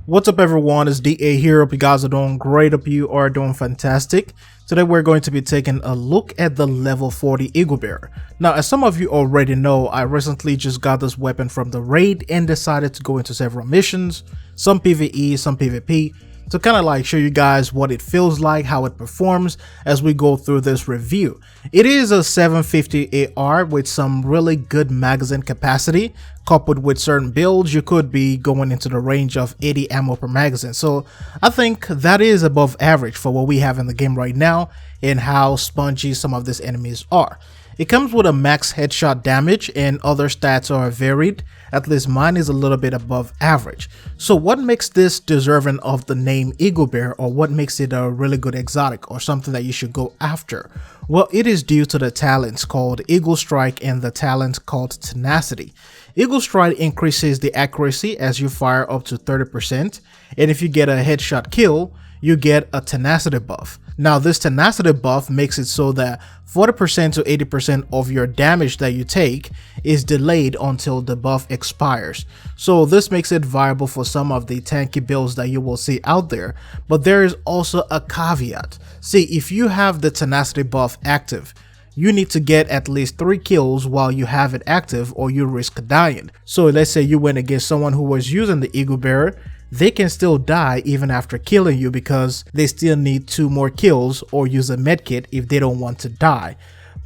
What's up everyone, it's DA here. Hope you guys are doing great, hope you are doing fantastic. Today we're going to be taking a look at the level 40 Eagle Bearer. Now, as some of you already know, I recently just got this weapon from the raid and decided to go into several missions, some PvE, some PvP, to kind of like show you guys what it feels like, how it performs as we go through this review. It is a 750 AR with some really good magazine capacity. Coupled with certain builds, you could be going into the range of 80 ammo per magazine. So I think that is above average for what we have in the game right now and how spongy some of these enemies are. It comes with a max headshot damage and other stats are varied. At least mine is a little bit above average. So what makes this deserving of the name Eagle Bear, or what makes it a really good exotic or something that you should go after? Well, it is due to the talents called Eagle Strike and the talent called Tenacity. Eagle Strike increases the accuracy as you fire up to 30%, and if you get a headshot kill, you get a tenacity buff. Now this tenacity buff makes it so that 40% to 80% of your damage that you take is delayed until the buff expires. So this makes it viable for some of the tanky builds that you will see out there, but there is also a caveat. See, if you have the tenacity buff active, you need to get at least 3 kills while you have it active or you risk dying. So let's say you went against someone who was using the Eagle Bearer, they can still die even after killing you because they still need 2 more kills or use a medkit if they don't want to die.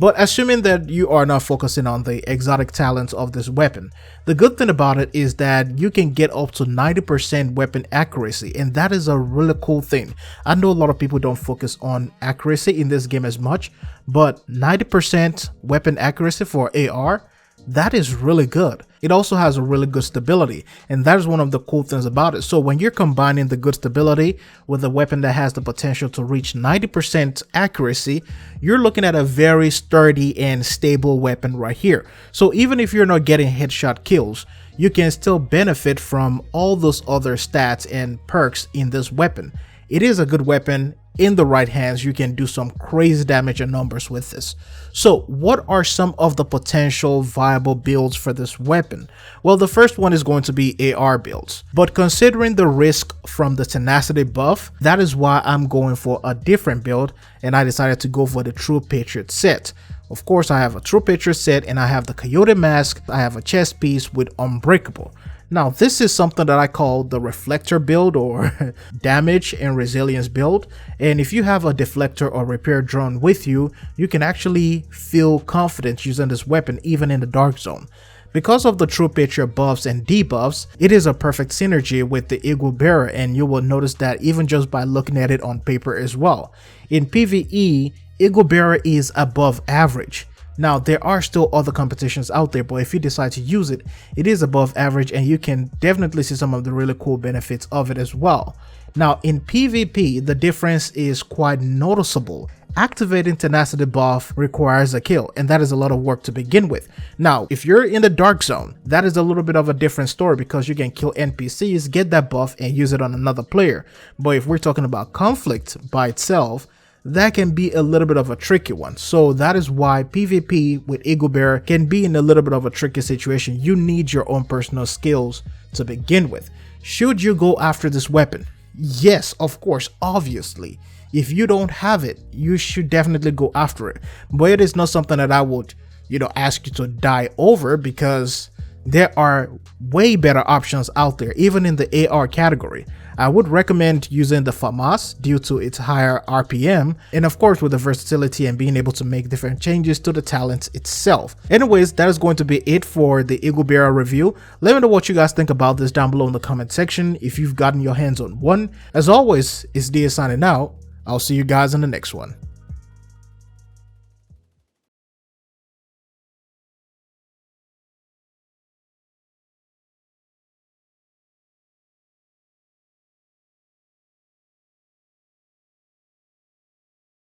But assuming that you are not focusing on the exotic talents of this weapon, the good thing about it is that you can get up to 90% weapon accuracy, and that is a really cool thing. I know a lot of people don't focus on accuracy in this game as much, but 90% weapon accuracy for AR, that is really good. It also has a really good stability, and that is one of the cool things about it. So when you're combining the good stability with a weapon that has the potential to reach 90% accuracy, you're looking at a very sturdy and stable weapon right here. So even if you're not getting headshot kills, you can still benefit from all those other stats and perks in this weapon. It is a good weapon. In the right hands, you can do some crazy damage and numbers with this. So what are some of the potential viable builds for this weapon? Well, the first one is going to be AR builds, but considering the risk from the tenacity buff, that is why I'm going for a different build, and I decided to go for the True Patriot set. Of course, I have a True Patriot set and I have the Coyote mask, I have a chest piece with Unbreakable. Now this is something that I call the reflector build, or damage and resilience build, and if you have a deflector or repair drone with you, you can actually feel confident using this weapon even in the dark zone. Because of the True Patriot buffs and debuffs, it is a perfect synergy with the Eagle Bearer, and you will notice that even just by looking at it on paper as well. In PvE, Eagle Bearer is above average. Now there are still other competitions out there, but if you decide to use it, it is above average, and you can definitely see some of the really cool benefits of it as well. Now in PvP, the difference is quite noticeable. Activating tenacity buff requires a kill, and that is a lot of work to begin with. Now if you're in the dark zone, that is a little bit of a different story because you can kill NPCs, get that buff and use it on another player. But if we're talking about conflict by itself, that can be a little bit of a tricky one. So that is why PvP with Eagle Bearer can be in a little bit of a tricky situation. You need your own personal skills to begin with. Should you go after this weapon? Yes, of course, obviously. If you don't have it, you should definitely go after it. But it is not something that I would, ask you to die over, because there are way better options out there, even in the AR category. I would recommend using the FAMAS due to its higher RPM, and of course with the versatility and being able to make different changes to the talent itself. Anyways, that is going to be it for the Eagle Bearer review. Let me know what you guys think about this down below in the comment section if you've gotten your hands on one. As always, it's DA signing out. I'll see you guys in the next one.